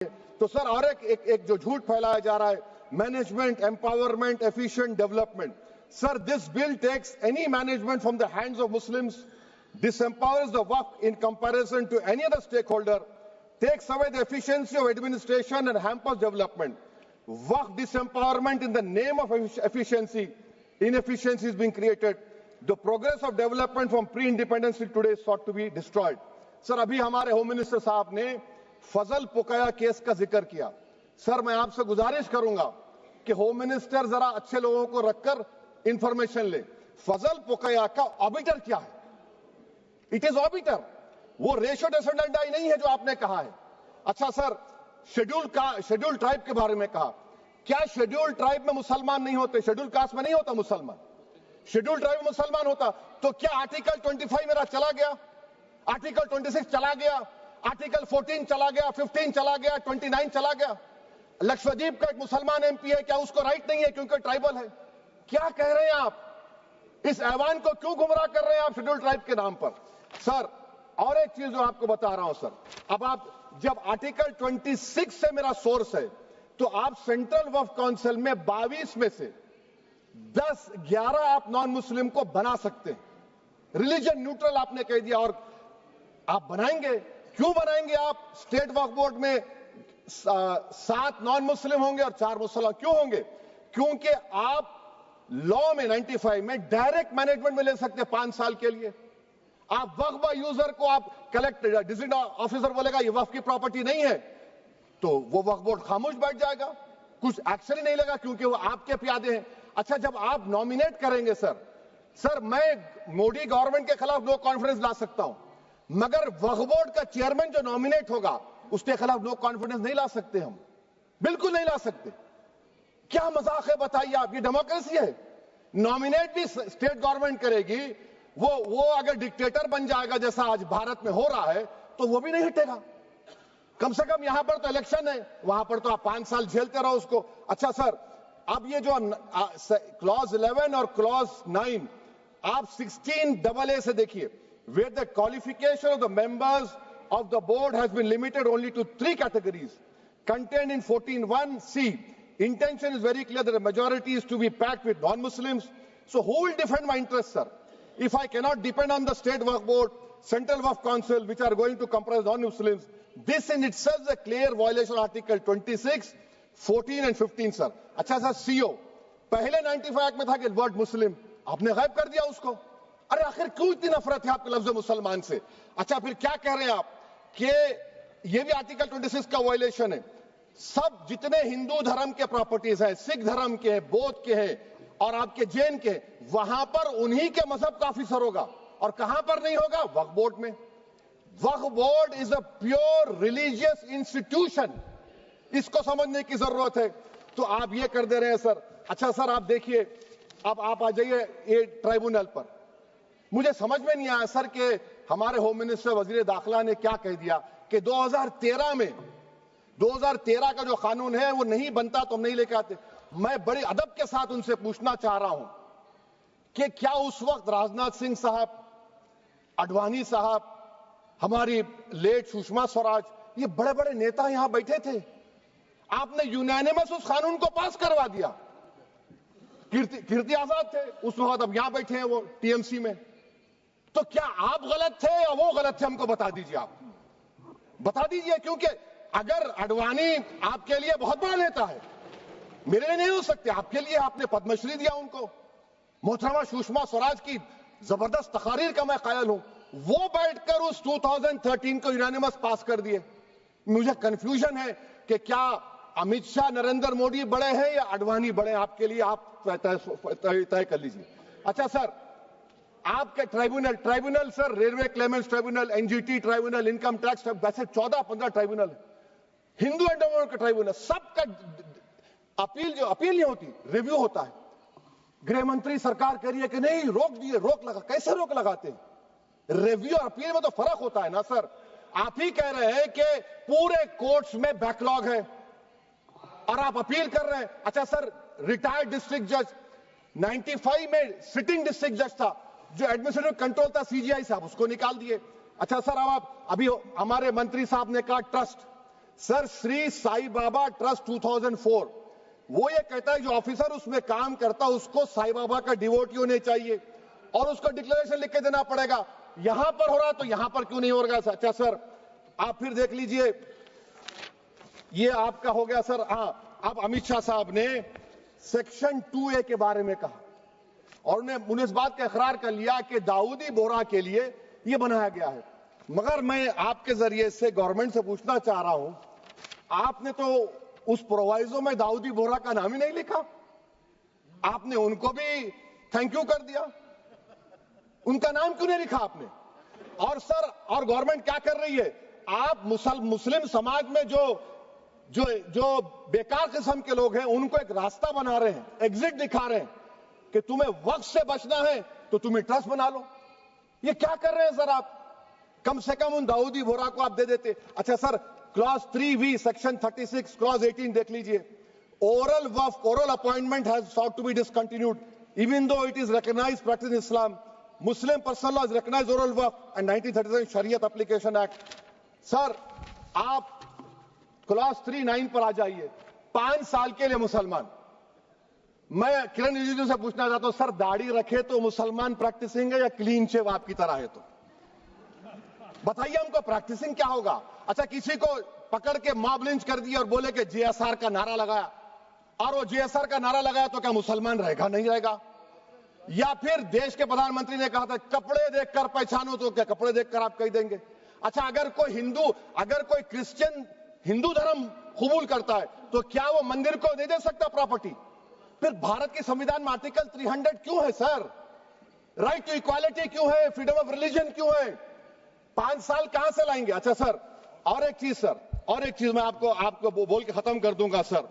तो सर और एक जो झूठ फैलाया जा रहा है, management empowerment efficient development. Sir, this bill takes any management from the hands of Muslims, disempowers the Waqf in comparison to any other stakeholder, takes away the efficiency of administration and hampers development. Waqf disempowerment in the name of efficiency, inefficiency is being created. The progress of development from pre-independence till today is sought to be destroyed. Sir, अभी हमारे home minister साहब ने फजल पुकाया case का जिक्र किया. Sir, मैं आपसे गुजारिश करूंगा कि होम मिनिस्टर जरा अच्छे लोगों को रखकर इंफॉर्मेशन ले. फजल पुकाया का ऑबिटर क्या है? It is obiter. वो रेशियो डिसेंडेंटाई नहीं है जो आपने कहा है. अच्छा सर, शेड्यूल ट्राइब के बारे में कहा. क्या शेड्यूल ट्राइब में मुसलमान नहीं होते? शेड्यूल कास्ट में नहीं होता मुसलमान? शेड्यूल ट्राइब में मुसलमान होता तो क्या आर्टिकल 25 मेरा चला गया, आर्टिकल 26 चला गया, आर्टिकल 14 चला गया, 15 चला गया, 29 चला गया? लक्षद्वीप का एक मुसलमान एमपी है, क्या उसको राइट नहीं है क्योंकि ट्राइबल है? क्या कह रहे हैं आप? इस ऐवान को क्यों गुमराह कर रहे हैं आप शेड्यूल ट्राइब के नाम पर? सर, और एक चीज जो आपको बता रहा हूं सर, अब आप जब आर्टिकल 26 से मेरा सोर्स है तो आप सेंट्रल वक्फ काउंसिल में 22 में से 10-11 आप नॉन मुस्लिम को बना सकते हैं. रिलीजन न्यूट्रल आपने कह दिया और आप बनाएंगे. क्यों बनाएंगे आप? स्टेट वक्फ बोर्ड में 7 नॉन मुस्लिम होंगे और 4 मुसलमान. क्यों होंगे? क्योंकि आप लॉ में 95 में डायरेक्ट मैनेजमेंट में ले सकते 5 साल के लिए. आप वक्फ यूजर को आप कलेक्ट डिस्ट्रिक्ट ऑफिसर बोलेगा ये वक्फ की प्रॉपर्टी नहीं है तो वो वक्फ बोर्ड खामोश बैठ जाएगा, कुछ एक्शन ही नहीं लेगा क्योंकि वो आपके प्यादे हैं. अच्छा, जब आप नॉमिनेट करेंगे सर मैं मोदी गवर्नमेंट के खिलाफ नो कॉन्फिडेंस ला सकता हूं, मगर वक्फ बोर्ड का चेयरमैन जो नॉमिनेट होगा उसके खिलाफ नो कॉन्फिडेंस नहीं ला सकते. हम बिल्कुल नहीं ला सकते. क्या मजाक है बताइए आप? ये डेमोक्रेसी है. नॉमिनेट भी स्टेट गवर्नमेंट करेगी. वो अगर डिक्टेटर बन जाएगा जैसा आज भारत में हो रहा है तो वो भी नहीं हटेगा. कम से कम यहां पर तो इलेक्शन है, वहां पर तो आप 5 साल झेलते रहो उसको. अच्छा सर, अब ये जो क्लॉज 11 और क्लॉज 9 आप 16AA से देखिए, where the qualification of the members of the board has been limited only to 3 categories contained in 14(1)(c. Intention is very clear that the majority is to be packed with non-Muslims. So who will defend my interests, sir? If I cannot depend on the state waqf board, central waqf council, which are going to comprise non-Muslims, this in itself is a clear violation of Article 26, 14 and 15, sir. अच्छा sir, CO पहले 95 act में था कि word मुस्लिम, आपने गायब कर दिया उसको. अरे आखिर क्यों इतनी नफरत है आपके लफ्ज मुसलमान से? अच्छा, फिर क्या कह रहे हैं आप कि ये भी आर्टिकल 26 का वायलेशन है. सब जितने हिंदू धर्म के प्रॉपर्टीज हैं, सिख धर्म के हैं, बौद्ध के हैं और आपके जैन के, वहां पर उन्हीं के मजहब का ऑफिसर होगा. और कहां पर नहीं होगा? वक्फ बोर्ड में. Waqf board is a pure religious institution. इसको समझने की जरूरत है. तो आप ये कर दे रहे हैं सर. अच्छा सर, आप देखिए, अब आप आ जाइए ये ट्राइब्यूनल पर. मुझे समझ में नहीं आया सर कि हमारे होम मिनिस्टर वजीर दाखिला ने क्या कह दिया कि 2013 का जो कानून है वो नहीं बनता तो हम नहीं लेके आते. मैं बड़े अदब के साथ उनसे पूछना चाह रहा हूं कि क्या उस वक्त राजनाथ सिंह साहब, अडवाणी साहब, हमारी लेट सुषमा स्वराज, ये बड़े बड़े नेता यहां बैठे थे? आपने यूनानिमस उस कानून को पास करवा दिया. कीर्ति आजाद थे उस वक्त, अब यहां बैठे हैं वो टीएमसी में. तो क्या आप गलत थे या वो गलत थे? हमको बता दीजिए. आप बता दीजिए, क्योंकि अगर अडवाणी आपके लिए बहुत बड़ा नेता है, मेरे लिए नहीं हो सकते. आपके लिए आपने पद्मश्री दिया उनको. मोहतरमा सुषमा स्वराज की जबरदस्त तकारीर का मैं कायल हूं. वो बैठकर उस 2013 को यूनानिमस पास कर दिए. मुझे कंफ्यूजन है कि क्या अमित शाह, नरेंद्र मोदी बड़े हैं या अडवाणी बड़े हैं? आपके लिए आप तय कर लीजिए. अच्छा सर, आपके tribunal sir, railway Clements tribunal, NGT tribunal, income tax, वैसे 14-15 ट्राइब्यूनल, हिंदू एंडोमेंट का ट्राइब्यूनल, सबका अपील नहीं होती, रिव्यू होता है. गृह मंत्री सरकार कह रही है कि नहीं, रोक दिए, रोक लगा. कैसे रोक लगाते हैं? रिव्यू और अपील में तो फर्क होता है ना सर. आप ही कह रहे हैं कि पूरे कोर्ट्स में बैकलॉग है और आप अपील कर रहे हैं. अच्छा सर, रिटायर्ड डिस्ट्रिक्ट जज 95 में सिटिंग डिस्ट्रिक्ट जज था, जो एडमिनिस्ट्रेटिव कंट्रोल था सीजीआई साहब, उसको निकाल दिए. अच्छा सर, अब आप अभी हमारे मंत्री साहब ने कहा trust. Sir Shri Sai Baba trust 2004, वो ये कहता है जो ऑफिसर उसमें काम करता है उसको साई बाबा का डिवोटी होने चाहिए और उसको डिक्लेरेशन लिख के देना पड़ेगा। यहां पर हो रहा तो यहां पर क्यों नहीं हो रहा? अच्छा सर, आप फिर देख लीजिए, ये आपका हो गया सर। हाँ, अब अमित शाह साहब ने सेक्शन 2A के बारे में कहा और उन्हें इस बात का इकरार कर लिया कि दाऊदी बोहरा के लिए यह बनाया गया है। मगर मैं आपके जरिए से गवर्नमेंट से पूछना चाह रहा हूं, आपने तो उस प्रोवाइजो में दाऊदी बोहरा का नाम ही नहीं लिखा, आपने उनको भी थैंक यू कर दिया, उनका नाम क्यों नहीं लिखा आपने? और सर, और गवर्नमेंट क्या कर रही है? आप मुस्लिम समाज में जो बेकार किस्म के लोग हैं उनको एक रास्ता बना रहे हैं, एग्जिट दिखा रहे हैं कि तुम्हें वक्त से बचना है तो तुम्हें ट्रस्ट बना लो। ये क्या कर रहे हैं सर आप? कम से कम उन दाऊदी बोहरा को आप दे देते। अच्छा sir, clause 3V section 36 clause 18 देख लीजिए। Oral Waqf, oral appointment has sought to be discontinued even though it is recognized practice in Islam. Muslim personal laws recognize oral waqf and 1937 Shariat Application Act. Sir आप clause 39 पर आ जाइए। 5 साल के लिए मुसलमान, मैं किरण रिजिजू से पूछना चाहता हूं, सर दाढ़ी रखे तो मुसलमान प्रैक्टिसिंग है या क्लीन शेव आपकी तरह है? तो बताइए हमको, प्रैक्टिसिंग क्या होगा? अच्छा, किसी को पकड़ के मॉब लिंच कर दिया और बोले कि JSR का नारा लगाया, और वो JSR का नारा लगाया तो क्या मुसलमान रहेगा? नहीं रहेगा। या फिर देश के प्रधानमंत्री ने कहा था कपड़े देखकर पहचानो, तो क्या कपड़े देखकर आप कह देंगे? अच्छा, अगर कोई क्रिश्चियन हिंदू धर्म कबूल करता है तो क्या वो मंदिर को दे सकता प्रॉपर्टी? फिर भारत के संविधान में आर्टिकल 300 क्यों है सर? राइट टू इक्वालिटी क्यों है? फ्रीडम ऑफ रिलीजन क्यों है? 5 साल कहां से लाएंगे? अच्छा सर, और एक चीज सर, और एक चीज मैं आपको बोल के खत्म कर दूंगा सर।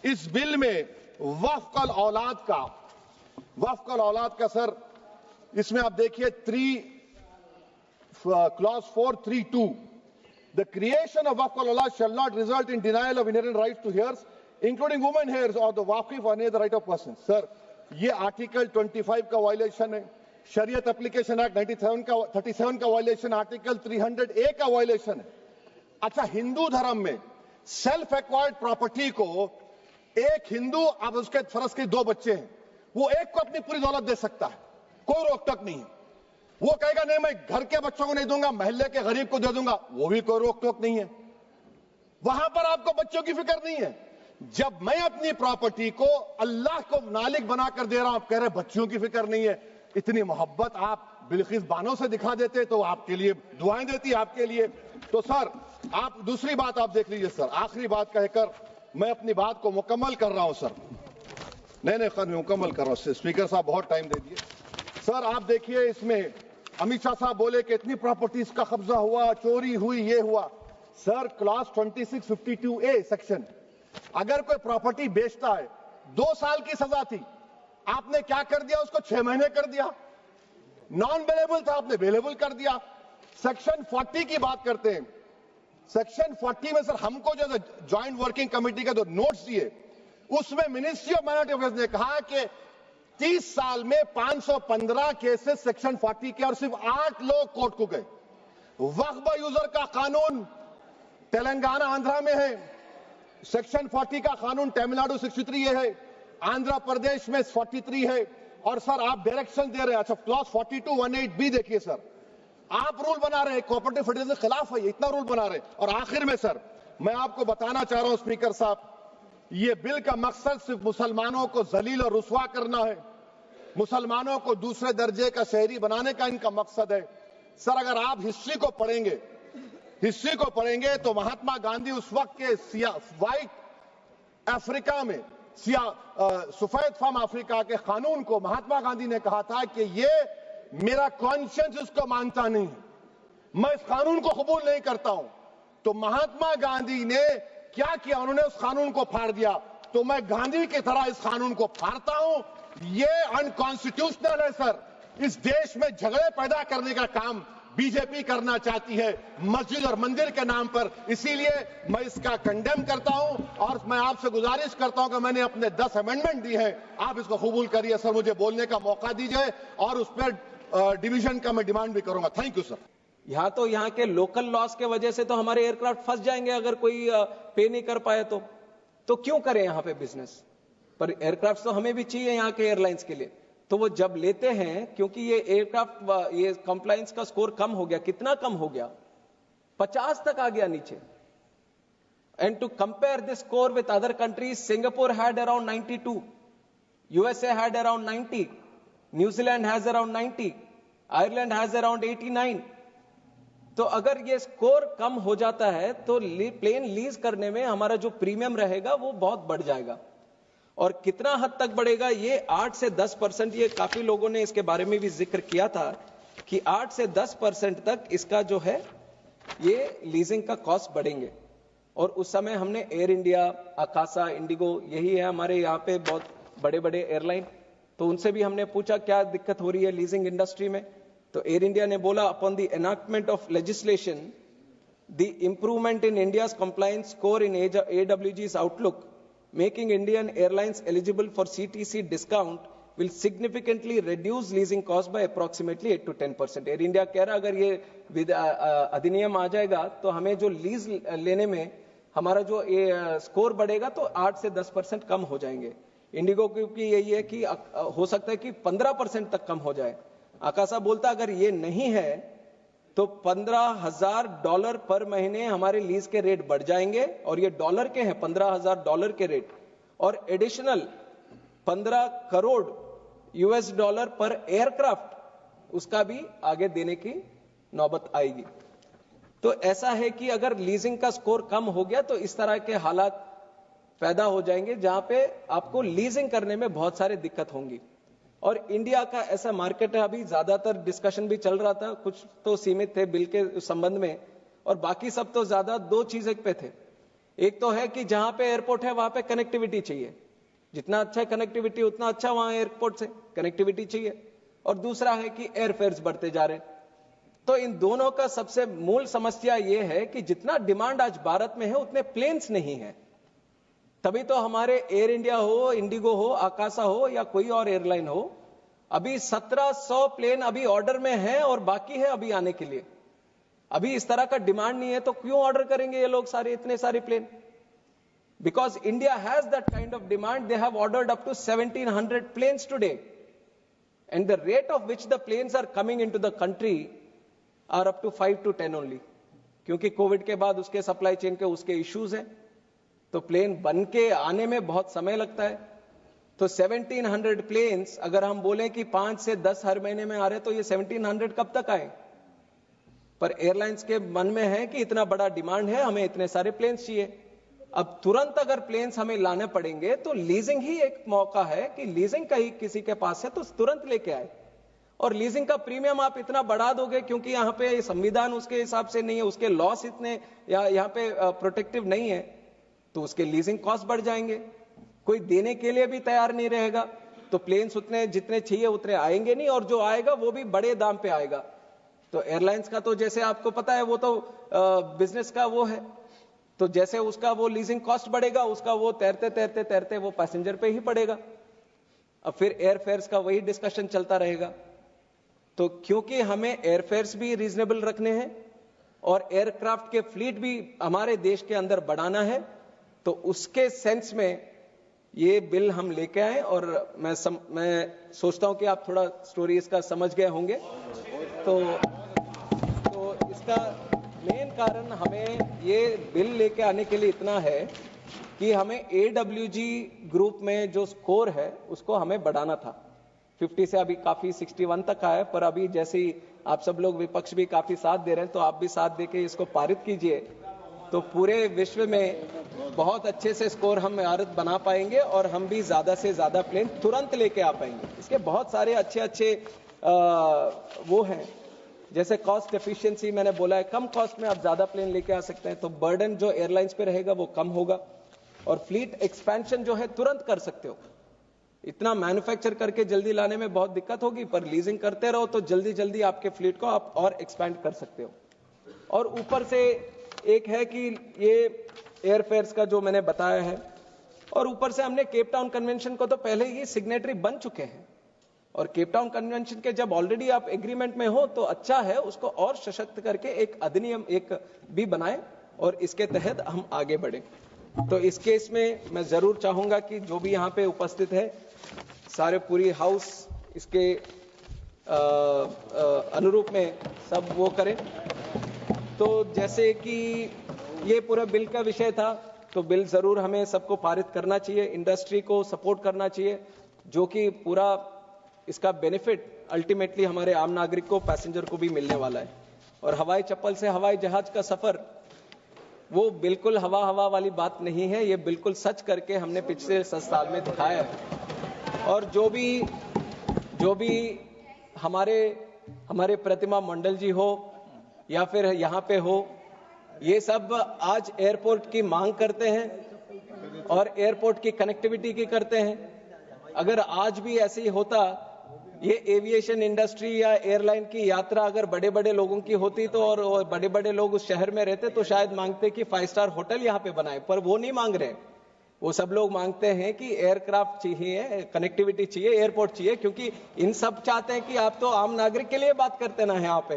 इस बिल में वक्फ औलाद का सर, इसमें आप देखिए clause 432, the creation of waqf al-awlad shall not result in denial of inherent rights to heirs, including women heirs or the waqif or any other right of person. Sir, ये article 25 का violation है, शरीयत application act 37 का violation, article 300A का violation है। अच्छा, हिंदू धर्म में सेल्फ एक्वायर्ड प्रॉपर्टी को एक हिंदू, अब उसके फर्ज के 2 बच्चे हैं, वो एक को अपनी पूरी दौलत दे सकता है, कोई रोक टोक नहीं है। वो कहेगा नहीं मैं घर के बच्चों को नहीं दूंगा, मोहल्ले के गरीब को दे दूंगा, वो भी कोई रोक टोक नहीं है। वहां पर आपको बच्चों की फिक्र नहीं है। जब मैं अपनी प्रॉपर्टी को अल्लाह को मालिक बनाकर दे रहा हूं, आप कह रहे बच्चों की फिक्र नहीं है। इतनी मोहब्बत आप बिल्किस बानो से दिखा देते तो आपके लिए दुआएं देती आपके लिए। तो सर, आप दूसरी बात आप देख लीजिए सर, आखिरी बात कहकर मैं अपनी बात को मुकम्मल कर रहा हूं सर। नहीं खैर, मैं मुकम्मल कर रहा हूं। स्पीकर साहब बहुत टाइम दे दिए। सर आप देखिए, इसमें अमित शाह साहब बोले कि इतनी प्रॉपर्टीज का कब्जा हुआ, चोरी हुई, ये हुआ। सर क्लॉज 2652A सेक्शन, अगर कोई प्रॉपर्टी बेचता है 2 साल की सजा थी, आपने क्या कर दिया? उसको 6 महीने कर दिया। नॉन अवेलेबल था, आपने अवेलेबल कर दिया। सेक्शन 40 की बात करते हैं। सेक्शन 40 में सर हमको जो ज्वाइंट वर्किंग कमेटी का जो नोट्स दिए, उसमें मिनिस्ट्री ऑफ माइनॉरिटी अफेयर्स ने कहा कि 30 साल में 515 केसेस सेक्शन 40 के, और सिर्फ 8 लोग कोर्ट को गए। वक्फ यूजर का कानून तेलंगाना आंध्रा में है, सेक्शन 40 का कानून तमिलनाडु 63 है, आंध्र प्रदेश में 43 है। और सर आप डायरेक्शन दे रहे हैं। अच्छा, क्लॉज 4218B देखिए सर, आप रूल बना रहे हैं, कोऑपरेटिव फेडरलिज्म के खिलाफ है, इतना रूल बना रहे हैं। और आखिर में सर मैं आपको बताना चाह रहा हूं स्पीकर साहब, ये बिल का मकसद सिर्फ मुसलमानों को जलील और रुस्वा करना है, मुसलमानों को दूसरे दर्जे का शहरी बनाने का इनका मकसद है। सर अगर आप हिस्ट्री को पढ़ेंगे तो महात्मा गांधी उस वक्त के व्हाइट अफ्रीका में सफेद फार्म अफ्रीका के कानून को महात्मा गांधी ने कहा था कि ये मेरा कॉन्शियंस इसको मानता नहीं है, मैं इस कानून को कबूल नहीं करता हूं। तो महात्मा गांधी ने क्या किया? उन्होंने उस कानून को फाड़ दिया। तो मैं गांधी की तरह इस कानून को फाड़ता हूं। ये अनकॉन्स्टिट्यूशनल है सर। इस देश में झगड़े पैदा करने का काम बीजेपी करना चाहती है मस्जिद और मंदिर के नाम पर, इसीलिए मैं इसका कंडेम करता हूं। और मैं आपसे गुजारिश करता हूं कि मैंने अपने 10 अमेंडमेंट दी है, आप इसको कबूल करिए सर, मुझे बोलने का मौका दीजिए और उस पर डिवीजन का मैं डिमांड भी करूंगा। Thank you sir. यहाँ तो यहाँ के लोकल लॉस के वजह से तो हमारे एयरक्राफ्ट फंस जाएंगे अगर कोई पे नहीं कर पाए तो क्यों करें यहाँ पे बिजनेस? पर एयरक्राफ्ट तो हमें भी चाहिए यहाँ के एयरलाइंस के लिए। तो वो जब लेते हैं, क्योंकि ये एयरक्राफ्ट ये कंप्लायंस का स्कोर कम हो गया, कितना कम हो गया? 50 तक आ गया नीचे। And to compare this score with other countries, Singapore had around 92, USA had around 90, New Zealand has around 90, Ireland has around 89। तो अगर ये स्कोर कम हो जाता है तो प्लेन लीज करने में हमारा जो प्रीमियम रहेगा वो बहुत बढ़ जाएगा। और कितना हद तक बढ़ेगा? ये 8 से 10%। ये काफी लोगों ने इसके बारे में भी जिक्र किया था कि 8 से 10% तक इसका जो है ये लीजिंग का कॉस्ट बढ़ेंगे। और उस समय हमने एयर इंडिया, आकाशा, इंडिगो, यही है हमारे यहाँ पे बहुत बड़े बड़े एयरलाइन, तो उनसे भी हमने पूछा क्या दिक्कत हो रही है लीजिंग इंडस्ट्री में। तो एयर इंडिया ने बोला, upon the enactment of legislation, the improvement in India's compliance score in AWG's outlook, making Indian airlines eligible for CTC discount will significantly reduce leasing cost by approximately 8 to 10%. Air India कह रहा अगर ये अधिनियम आ जाएगा तो हमें जो lease लेने में हमारा जो स्कोर बढ़ेगा तो 8 से 10% कम हो जाएंगे। इंडिगो की यही है कि हो सकता है कि 15% तक कम हो जाए। आकाशा बोलता अगर ये नहीं है तो $15,000 पर महीने हमारे लीज के रेट बढ़ जाएंगे, और ये डॉलर के हैं, $15,000 के रेट, और एडिशनल 15 करोड़ US$ पर एयरक्राफ्ट उसका भी आगे देने की नौबत आएगी। तो ऐसा है कि अगर लीजिंग का स्कोर कम हो गया तो इस तरह के हालात पैदा हो जाएंगे जहां पे आपको लीजिंग करने में बहुत सारी दिक्कत होंगी। और इंडिया का ऐसा मार्केट है, अभी ज्यादातर डिस्कशन भी चल रहा था, कुछ तो सीमित थे बिल के संबंध में, और बाकी सब तो ज्यादा दो चीजें पे थे। एक तो है कि जहां पे एयरपोर्ट है वहां पे कनेक्टिविटी चाहिए, जितना अच्छा कनेक्टिविटी उतना अच्छा वहां एयरपोर्ट से कनेक्टिविटी चाहिए, और दूसरा है कि एयरफेयर्स बढ़ते जा रहे। तो इन दोनों का सबसे मूल समस्या यह है कि जितना डिमांड आज भारत में है उतने प्लेन्स नहीं है। तभी तो हमारे एयर इंडिया हो, इंडिगो हो, आकाशा हो या कोई और एयरलाइन हो, अभी 1700 प्लेन अभी ऑर्डर में है और बाकी है अभी आने के लिए। अभी इस तरह का डिमांड नहीं है तो क्यों ऑर्डर करेंगे ये लोग सारे इतने सारे plane? Because India has that kind of demand, they have ordered up to 1700 planes today, and the rate of which the planes are coming into the country are up to 5 to 10 only, क्योंकि Covid के बाद उसके supply chain के उसके issues हैं, तो plane बन के आने में बहुत समय लगता है। तो 1700 प्लेन्स अगर हम बोलें कि 5 से 10 हर महीने में आ रहे तो ये 1700 कब तक आए? पर एयरलाइंस के मन में है कि इतना बड़ा डिमांड है, हमें इतने सारे प्लेन्स चाहिए। अब तुरंत अगर प्लेन्स हमें लाने पड़ेंगे तो लीजिंग ही एक मौका है कि लीजिंग का ही किसी के पास है तो तुरंत लेके आए। और लीजिंग का प्रीमियम आप इतना बढ़ा दोगे क्योंकि यहां पे संविधान उसके हिसाब से नहीं है, उसके लॉस इतने यहां पे प्रोटेक्टिव नहीं है, तो उसके लीजिंग कॉस्ट बढ़ जाएंगे। कोई देने के लिए भी तैयार नहीं रहेगा, तो प्लेन्स उतने जितने चाहिए उतने आएंगे नहीं, और जो आएगा वो भी बड़े दाम पे आएगा। तो एयरलाइंस का तो जैसे आपको पता है वो तो बिजनेस का वो है, तो जैसे उसका वो लीजिंग कॉस्ट बढ़ेगा उसका वो तैरते तैरते तैरते वो पैसेंजर पे ही पड़ेगा। अब फिर एयरफेयर्स का वही डिस्कशन चलता रहेगा। तो क्योंकि हमें एयरफेयर्स भी रीजनेबल रखने हैं और एयरक्राफ्ट के फ्लीट भी हमारे देश के अंदर बढ़ाना है, तो उसके सेंस में ये बिल हम लेके आए। और मैं सोचता हूं कि आप थोड़ा स्टोरी इसका समझ गए होंगे। तो इसका मेन कारण हमें ये बिल लेके आने के लिए इतना है कि हमें AWG ग्रुप में जो स्कोर है उसको हमें बढ़ाना था। 50 से अभी काफी 61 तक आया, पर अभी जैसे ही आप सब लोग विपक्ष भी काफी साथ दे रहे हैं तो आप भी साथ देके इसको पारित कीजिए, तो पूरे विश्व में बहुत अच्छे से स्कोर हम भारत बना पाएंगे और हम भी ज्यादा से ज्यादा प्लेन तुरंत लेके आ पाएंगे। इसके बहुत सारे अच्छे वो हैं, जैसे कॉस्ट एफिशिएंसी मैंने बोला है, कम कॉस्ट में आप ज्यादा प्लेन लेके आ सकते हैं, तो बर्डन जो एयरलाइंस पे रहेगा वो कम होगा। और फ्लीट एक्सपेंशन जो है तुरंत कर सकते हो। इतना मैन्युफैक्चर करके जल्दी लाने में बहुत दिक्कत होगी, पर लीजिंग करते रहो तो जल्दी जल्दी आपके फ्लीट को आप और एक्सपैंड कर सकते हो। और ऊपर से एक है कि ये एयरफेयर्स का जो मैंने बताया है, और ऊपर से हमने केप टाउन कन्वेंशन को तो पहले ही सिग्नेटरी बन चुके हैं और केप टाउन कन्वेंशन के जब ऑलरेडी आप एग्रीमेंट में हो तो अच्छा है, उसको और सशक्त करके एक अधिनियम एक भी बनाए और इसके तहत हम आगे बढ़े। तो इस केस में मैं जरूर चाहूंगा कि जो भी यहाँ पे उपस्थित है सारे पूरी हाउस इसके अनुरूप में सब वो करें। तो जैसे कि ये पूरा बिल का विषय था, तो बिल जरूर हमें सबको पारित करना चाहिए, इंडस्ट्री को सपोर्ट करना चाहिए, जो कि पूरा इसका बेनिफिट अल्टीमेटली हमारे आम नागरिक को, पैसेंजर को भी मिलने वाला है। और हवाई चप्पल से हवाई जहाज का सफर वो बिल्कुल हवा वाली बात नहीं है, ये बिल्कुल सच करके हमने पिछले 7 साल में दिखाया है। और जो भी हमारे प्रतिमा मंडल जी हो या फिर यहाँ पे हो, ये सब आज एयरपोर्ट की मांग करते हैं और एयरपोर्ट की कनेक्टिविटी की करते हैं। अगर आज भी ऐसे ही होता, ये एविएशन इंडस्ट्री या एयरलाइन की यात्रा अगर बड़े बड़े लोगों की होती तो और बड़े बड़े लोग उस शहर में रहते तो शायद मांगते कि 5 स्टार होटल यहाँ पे बनाए, पर वो नहीं मांग रहे। वो सब लोग मांगते हैं कि एयरक्राफ्ट चाहिए, कनेक्टिविटी चाहिए, एयरपोर्ट चाहिए, क्योंकि इन सब चाहते हैं कि आप तो आम नागरिक के लिए बात करते ना यहाँ पे।